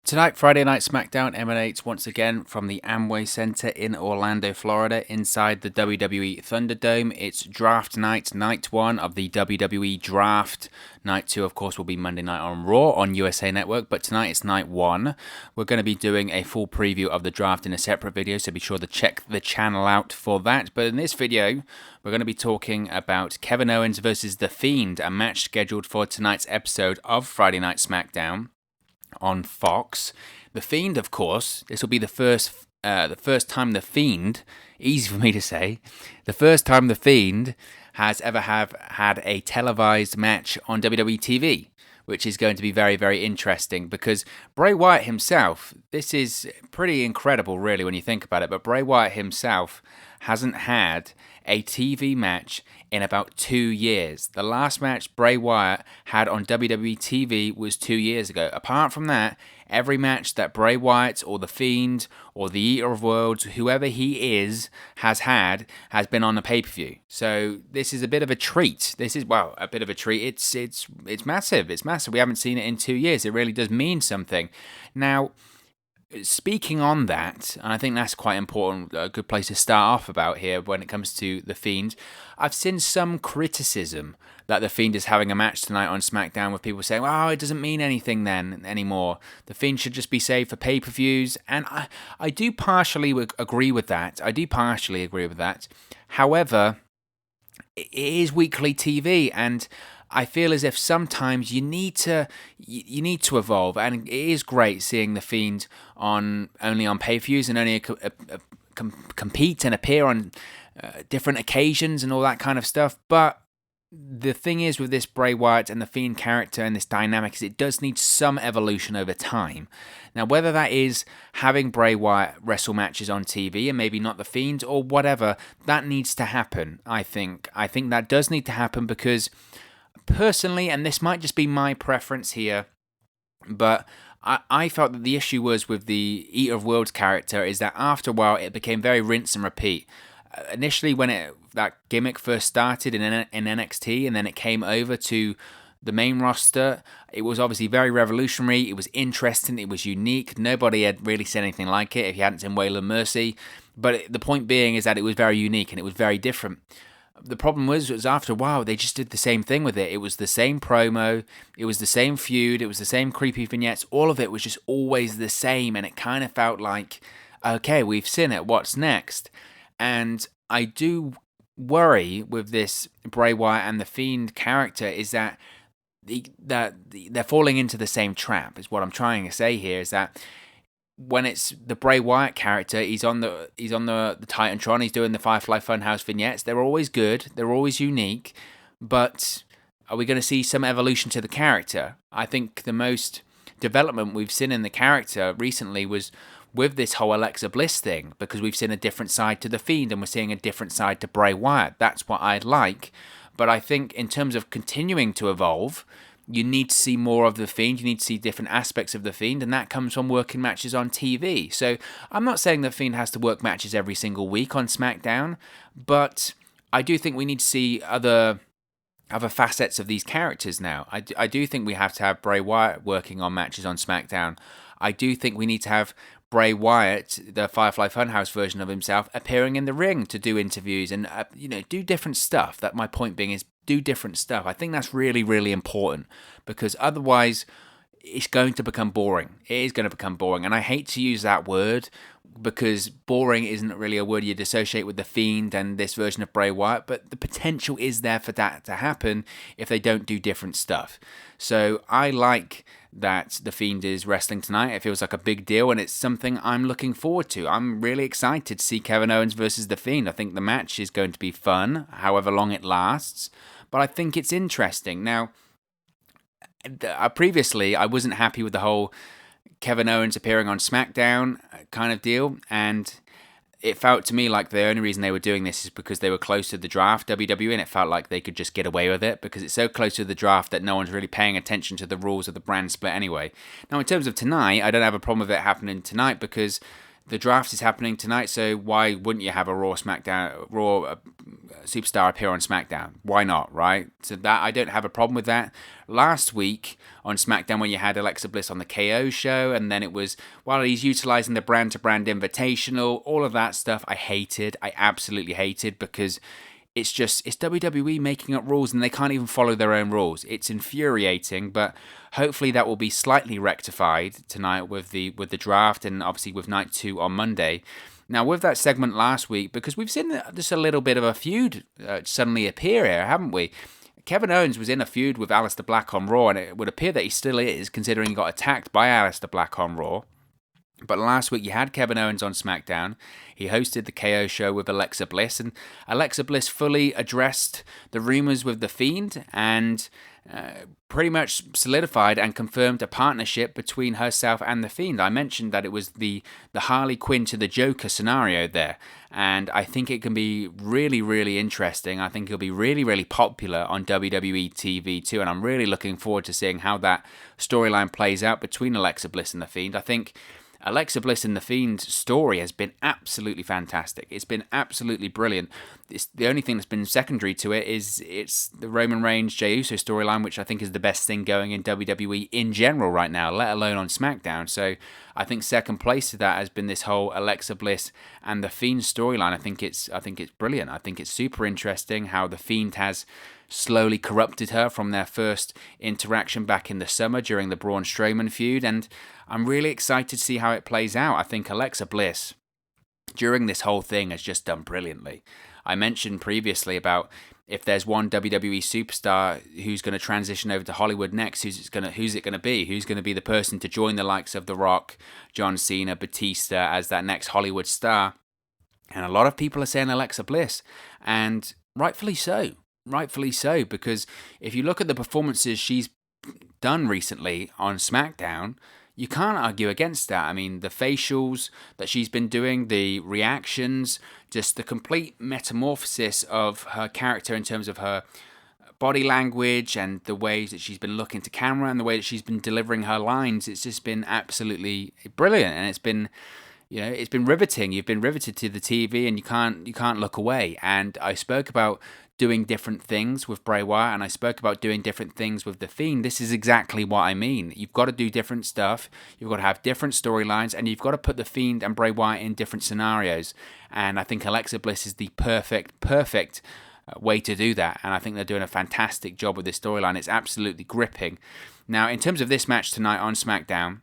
Tonight, Friday Night SmackDown emanates once again from the Amway Center in Orlando, Florida, inside the WWE Thunderdome. It's draft night, night one of the WWE Draft. Night two, of course, will be Monday night on Raw on USA Network, but tonight it's night one. We're going to be doing a full preview of the draft in a separate video, so be sure to check the channel out for that. But in this video, we're going to be talking about Kevin Owens versus The Fiend, a match scheduled for tonight's episode of Friday Night SmackDown on Fox. The Fiend, of course, this will be the first time The Fiend, easy for me to say, the first time The Fiend has ever had a televised match on WWE TV, which is going to be very, very interesting because Bray Wyatt himself, this is pretty incredible really when you think about it, but Bray Wyatt himself hasn't had a TV match in about 2 years. The last match Bray Wyatt had on WWE TV was 2 years ago. Apart from that, every match that Bray Wyatt or The Fiend or the Eater of Worlds, whoever he is, has been on a pay-per-view. So this is a bit of a treat. A bit of a treat. It's massive. It's massive. We haven't seen it in 2 years. It really does mean something. Now, speaking on that, and I think that's quite important, a good place to start off about here when it comes to The Fiend, I've seen some criticism that The Fiend is having a match tonight on SmackDown with people saying, well, it doesn't mean anything then anymore. The Fiend should just be saved for pay-per-views, and I do partially agree with that. However, it is weekly TV, and I feel as if sometimes you need to evolve, and it is great seeing The Fiend only on pay-per-views and only compete and appear on different occasions and all that kind of stuff. But the thing is with this Bray Wyatt and The Fiend character and this dynamic is it does need some evolution over time. Now, whether that is having Bray Wyatt wrestle matches on TV and maybe not The Fiend or whatever, that needs to happen, I think. I think that does need to happen because personally, and this might just be my preference here, but I felt that the issue was with the Eater of Worlds character is that after a while it became very rinse and repeat. Initially, when that gimmick first started in NXT and then it came over to the main roster, it was obviously very revolutionary, it was interesting, it was unique. Nobody had really said anything like it if you hadn't seen Waylon Mercy. But the point being is that it was very unique and it was very different. The problem was after a while, they just did the same thing with it. It was the same promo, it was the same feud, it was the same creepy vignettes. All of it was just always the same, and it kind of felt like, okay, we've seen it, what's next? And I do worry with this Bray Wyatt and The Fiend character is that they're falling into the same trap, is what I'm trying to say here, is that when it's the Bray Wyatt character, he's on the Titantron, he's doing the Firefly Funhouse vignettes. They're always good, they're always unique, but are we going to see some evolution to the character? I think the most development we've seen in the character recently was with this whole Alexa Bliss thing, because we've seen a different side to The Fiend and we're seeing a different side to Bray Wyatt. That's what I'd like, but I think in terms of continuing to evolve, you need to see more of The Fiend, you need to see different aspects of The Fiend, and that comes from working matches on TV. So I'm not saying The Fiend has to work matches every single week on SmackDown, but I do think we need to see other facets of these characters now. I do think we have to have Bray Wyatt working on matches on SmackDown. I do think we need to have Bray Wyatt, the Firefly Funhouse version of himself, appearing in the ring to do interviews and do different stuff. That my point being is do different stuff. I think that's really, really important because otherwise it's going to become boring. It is going to become boring, and I hate to use that word because boring isn't really a word you'd associate with The Fiend and this version of Bray Wyatt, but the potential is there for that to happen if they don't do different stuff. So I like that The Fiend is wrestling tonight. It feels like a big deal, and it's something I'm looking forward to. I'm really excited to see Kevin Owens versus The Fiend. I think the match is going to be fun, however long it lasts, but I think it's interesting. Now, previously, I wasn't happy with the whole Kevin Owens appearing on SmackDown kind of deal, and it felt to me like the only reason they were doing this is because they were close to the draft, WWE, and it felt like they could just get away with it because it's so close to the draft that no one's really paying attention to the rules of the brand split anyway. Now, in terms of tonight, I don't have a problem with it happening tonight because the draft is happening tonight, so why wouldn't you have a Raw SmackDown, Raw superstar appear on SmackDown. Why not, right? So that I don't have a problem with that. Last week on SmackDown, when you had Alexa Bliss on the KO show, and then it was, well, he's utilizing the brand-to-brand invitational, all of that stuff I hated. I absolutely hated, because it's WWE making up rules and they can't even follow their own rules. It's infuriating, but hopefully that will be slightly rectified tonight with the draft, and obviously with night 2 on Monday. Now, with that segment last week, because we've seen just a little bit of a feud suddenly appear here, haven't we? Kevin Owens was in a feud with Aleister Black on Raw, and it would appear that he still is, considering he got attacked by Aleister Black on Raw. But last week you had Kevin Owens on SmackDown. He hosted the KO show with Alexa Bliss, and Alexa Bliss fully addressed the rumors with The Fiend, and pretty much solidified and confirmed a partnership between herself and The Fiend. I mentioned that it was the Harley Quinn to the Joker scenario there, and I think it can be really, really interesting. I think it'll be really, really popular on WWE TV too, and I'm really looking forward to seeing how that storyline plays out between Alexa Bliss and The Fiend. I think Alexa Bliss and The Fiend story has been absolutely fantastic. It's been absolutely brilliant. The only thing that's been secondary to it is it's the Roman Reigns Jey Uso storyline, which I think is the best thing going in WWE in general right now, let alone on SmackDown. So I think second place to that has been this whole Alexa Bliss and The Fiend storyline. I think it's brilliant. I think it's super interesting how The Fiend has slowly corrupted her from their first interaction back in the summer during the Braun Strowman feud, and I'm really excited to see how it plays out. I think Alexa Bliss, during this whole thing, has just done brilliantly. I mentioned previously about if there's one WWE superstar who's going to transition over to Hollywood next, who's it going to be? Who's going to be the person to join the likes of The Rock, John Cena, Batista as that next Hollywood star? And a lot of people are saying Alexa Bliss, and rightfully so. Rightfully so, because if you look at the performances she's done recently on SmackDown, you can't argue against that. I mean, the facials that she's been doing, the reactions, just the complete metamorphosis of her character in terms of her body language and the ways that she's been looking to camera and the way that she's been delivering her lines, it's just been absolutely brilliant, and it's been riveting. You've been riveted to the TV, and you can't look away. And I spoke about doing different things with Bray Wyatt, and I spoke about doing different things with The Fiend. This is exactly what I mean. You've got to do different stuff, you've got to have different storylines, and you've got to put The Fiend and Bray Wyatt in different scenarios. And I think Alexa Bliss is the perfect way to do that, and I think they're doing a fantastic job with this storyline. It's absolutely gripping. Now, in terms of this match tonight on SmackDown,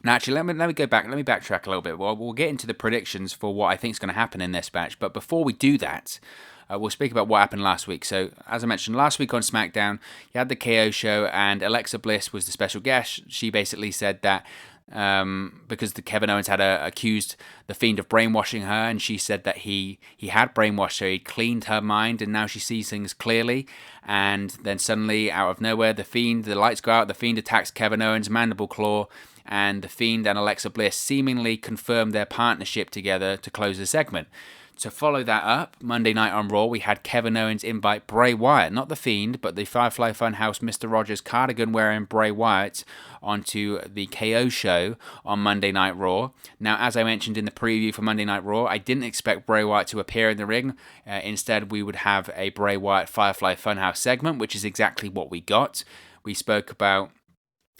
now, actually, let me go back. Let me backtrack a little bit. Well, we'll get into the predictions for what I think is going to happen in this match. But before we do that, we'll speak about what happened last week. So, as I mentioned, last week on SmackDown, you had the KO show, and Alexa Bliss was the special guest. She basically said that because the Kevin Owens had accused The Fiend of brainwashing her, and she said that he had brainwashed her, he cleaned her mind, and now she sees things clearly. And then suddenly, out of nowhere, the lights go out, The Fiend attacks Kevin Owens, mandible claw, and The Fiend and Alexa Bliss seemingly confirmed their partnership together to close the segment. To follow that up, Monday night on Raw, we had Kevin Owens invite Bray Wyatt, not The Fiend, but the Firefly Funhouse Mr. Rogers cardigan-wearing Bray Wyatt, onto the KO show on Monday Night Raw. Now, as I mentioned in the preview for Monday Night Raw, I didn't expect Bray Wyatt to appear in the ring. Instead, we would have a Bray Wyatt Firefly Funhouse segment, which is exactly what we got. We spoke about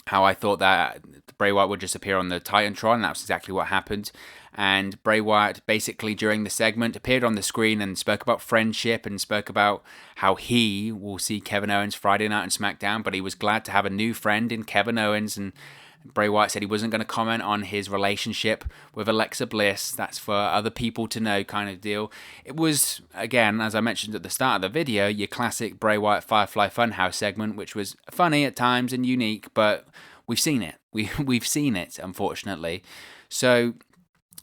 how I thought that Bray Wyatt would just appear on the Titantron, and that's exactly what happened. And Bray Wyatt basically during the segment appeared on the screen and spoke about friendship and spoke about how he will see Kevin Owens Friday night on SmackDown, but he was glad to have a new friend in Kevin Owens. And Bray Wyatt said he wasn't going to comment on his relationship with Alexa Bliss. That's for other people to know kind of deal. It was, again, as I mentioned at the start of the video, your classic Bray Wyatt Firefly Funhouse segment, which was funny at times and unique, but we've seen it. We've seen it, unfortunately. So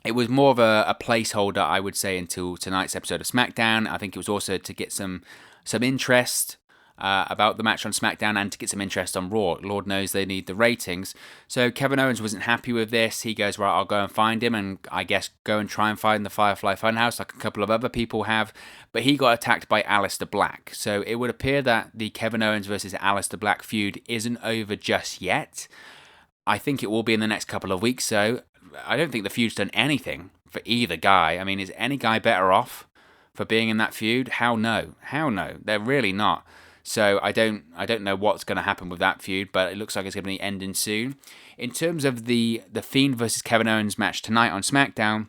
it was more of a placeholder, I would say, until tonight's episode of SmackDown. I think it was also to get some interest about the match on SmackDown and to get some interest on Raw. Lord knows they need the ratings. So Kevin Owens wasn't happy with this. He goes, right, I'll go and find him and I guess go and try and find the Firefly Funhouse like a couple of other people have. But he got attacked by Aleister Black. So it would appear that the Kevin Owens versus Aleister Black feud isn't over just yet. I think it will be in the next couple of weeks. So I don't think the feud's done anything for either guy. I mean, is any guy better off for being in that feud? How no? How no? They're really not. So I don't know what's going to happen with that feud, but it looks like it's going to be ending soon. In terms of the Fiend versus Kevin Owens match tonight on SmackDown,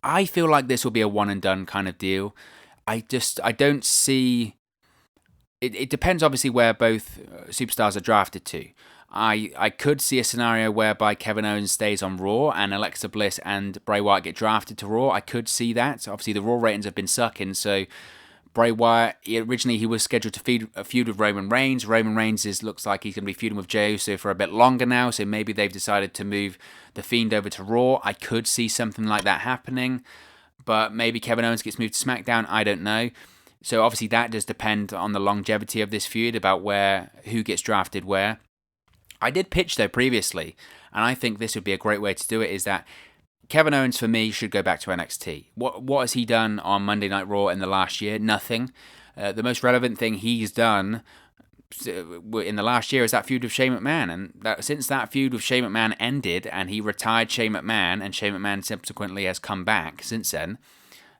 I feel like this will be a one and done kind of deal. I don't see. It depends obviously where both superstars are drafted to. I could see a scenario whereby Kevin Owens stays on Raw and Alexa Bliss and Bray Wyatt get drafted to Raw. I could see that. Obviously, the Raw ratings have been sucking, so Bray Wyatt, originally he was scheduled to feud with Roman Reigns. Roman Reigns looks like he's going to be feuding with Jey Uso for a bit longer now, so maybe they've decided to move the Fiend over to Raw. I could see something like that happening, but maybe Kevin Owens gets moved to SmackDown. I don't know. So obviously that does depend on the longevity of this feud, about who gets drafted where. I did pitch though previously, and I think this would be a great way to do it, is that Kevin Owens for me should go back to NXT. What has he done on Monday Night Raw in the last year? Nothing. The most relevant thing he's done in the last year is that feud with Shane McMahon, and since that feud with Shane McMahon ended and he retired Shane McMahon, and Shane McMahon subsequently has come back since then,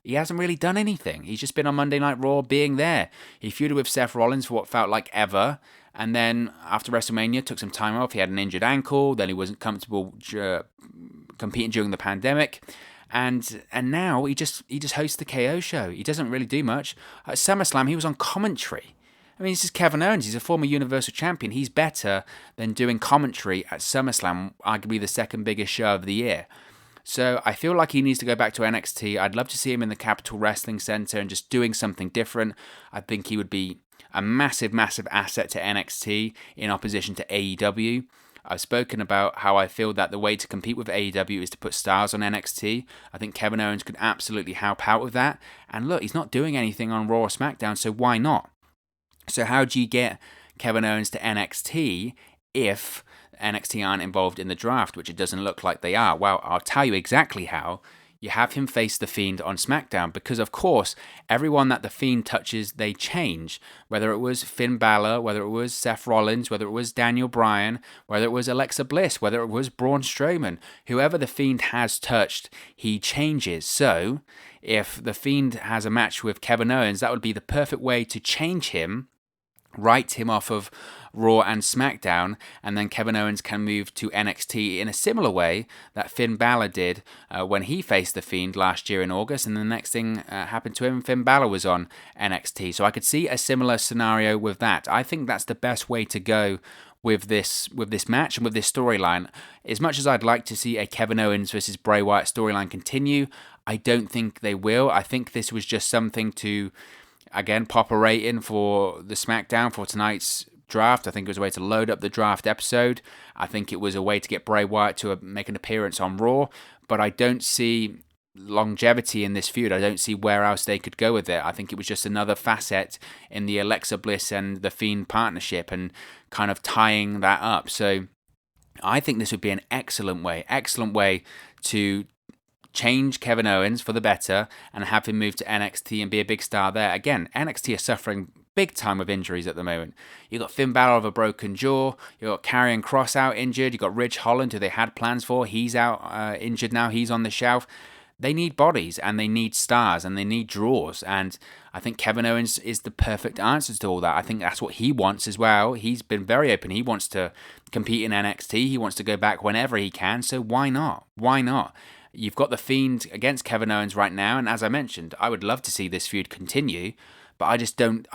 he hasn't really done anything. He's just been on Monday Night Raw being there. He feuded with Seth Rollins for what felt like ever, and then after WrestleMania took some time off. He had an injured ankle, then he wasn't comfortable competing during the pandemic, and now he just hosts the KO show. He doesn't really do much. At SummerSlam he was on commentary. I mean, this is Kevin Owens. He's a former Universal Champion. He's better than doing commentary at SummerSlam, arguably the second biggest show of the year. So I feel like he needs to go back to NXT. I'd love to see him in the Capitol Wrestling Center and just doing something different. I think he would be a massive, massive asset to NXT in opposition to AEW. I've spoken about how I feel that the way to compete with AEW is to put stars on NXT. I think Kevin Owens could absolutely help out with that. And look, he's not doing anything on Raw or SmackDown, so why not? So how do you get Kevin Owens to NXT if NXT aren't involved in the draft, which it doesn't look like they are? Well, I'll tell you exactly how. You have him face the Fiend on SmackDown, because of course everyone that the Fiend touches, they change. Whether it was Finn Balor, whether it was Seth Rollins, whether it was Daniel Bryan, whether it was Alexa Bliss, whether it was Braun Strowman, whoever the Fiend has touched, he changes. So if the Fiend has a match with Kevin Owens, that would be the perfect way to change him, write him off of Raw and SmackDown, and then Kevin Owens can move to NXT in a similar way that Finn Balor did when he faced the Fiend last year in August, and the next thing happened to him, Finn Balor was on NXT. So I could see a similar scenario with that. I think that's the best way to go with this match and with this storyline. As much as I'd like to see a Kevin Owens versus Bray Wyatt storyline continue, I don't think they will. I think this was just something to, again, pop a rating for the SmackDown for tonight's draft. I think it was a way to load up the draft episode. I think it was a way to get Bray Wyatt to make an appearance on Raw, but I don't see longevity in this feud. I don't see where else they could go with it. I think it was just another facet in the Alexa Bliss and the Fiend partnership and kind of tying that up. So I think this would be an excellent way to change Kevin Owens for the better and have him move to NXT and be a big star there. Again, NXT are suffering big time with injuries at the moment. You got Finn Balor with a broken jaw. You got Karrion Kross out injured. You got Ridge Holland, who they had plans for. He's out injured now. He's on the shelf. They need bodies and they need stars and they need draws. And I think Kevin Owens is the perfect answer to all that. I think that's what he wants as well. He's been very open. He wants to compete in NXT. He wants to go back whenever he can. So why not? Why not? You've got the Fiend against Kevin Owens right now, and as I mentioned, I would love to see this feud continue, but I just don't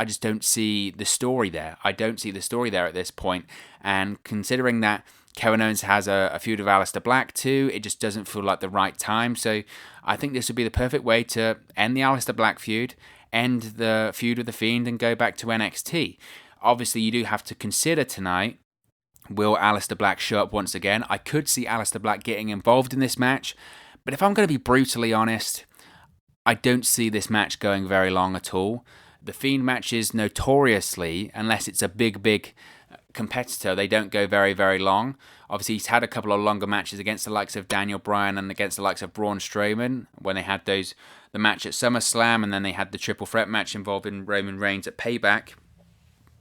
see the story there. I don't see the story there at this point, and considering that Kevin Owens has a feud with Aleister Black too, it just doesn't feel like the right time. So I think this would be the perfect way to end the Aleister Black feud, end the feud with the Fiend, and go back to NXT. Obviously, you do have to consider tonight, will Aleister Black show up once again? I could see Aleister Black getting involved in this match, but if I'm going to be brutally honest, I don't see this match going very long at all. The Fiend matches notoriously, unless it's a big competitor, they don't go very, very long. Obviously, he's had a couple of longer matches against the likes of Daniel Bryan and against the likes of Braun Strowman when they had the match at SummerSlam, and then they had the triple threat match involving Roman Reigns at Payback.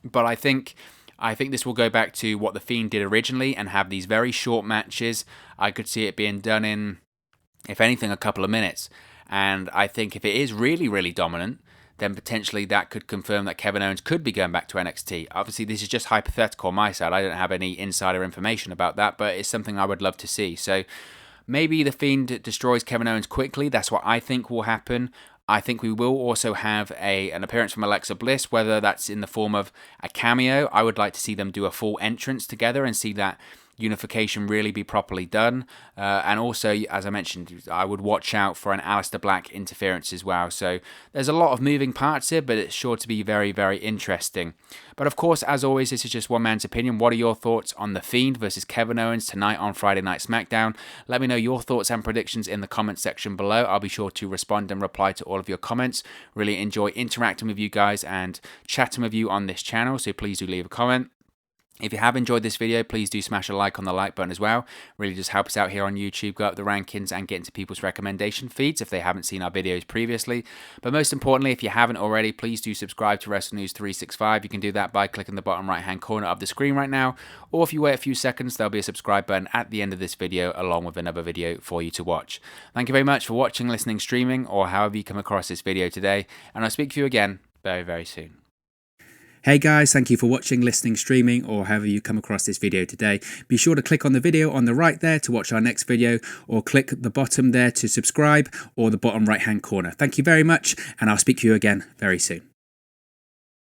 But I think this will go back to what the Fiend did originally and have these very short matches. I could see it being done in, if anything, a couple of minutes. And I think if it is really, really dominant, then potentially that could confirm that Kevin Owens could be going back to NXT. Obviously, this is just hypothetical on my side. I don't have any insider information about that, but it's something I would love to see. So maybe the Fiend destroys Kevin Owens quickly. That's what I think will happen. I think we will also have an appearance from Alexa Bliss, whether that's in the form of a cameo. I would like to see them do a full entrance together and see that unification really be properly done. And also, as I mentioned, I would watch out for an Aleister Black interference as well. So there's a lot of moving parts here, but it's sure to be very, very interesting. But of course, as always, this is just one man's opinion. What are your thoughts on The Fiend versus Kevin Owens tonight on Friday Night SmackDown? Let me know your thoughts and predictions in the comments section below. I'll be sure to respond and reply to all of your comments. Really enjoy interacting with you guys and chatting with you on this channel, so please do leave a comment. If you have enjoyed this video, please do smash a like on the like button as well. Really just help us out here on YouTube, go up the rankings and get into people's recommendation feeds if they haven't seen our videos previously. But most importantly, if you haven't already, please do subscribe to Wrestle News 365. You can do that by clicking the bottom right hand corner of the screen right now. Or if you wait a few seconds, there'll be a subscribe button at the end of this video along with another video for you to watch. Thank you very much for watching, listening, streaming, or however you come across this video today. And I'll speak to you again very, very soon. Hey guys, thank you for watching, listening, streaming, or however you come across this video today. Be sure to click on the video on the right there to watch our next video, or click the bottom there to subscribe, or the bottom right hand corner. Thank you very much, and I'll speak to you again very soon.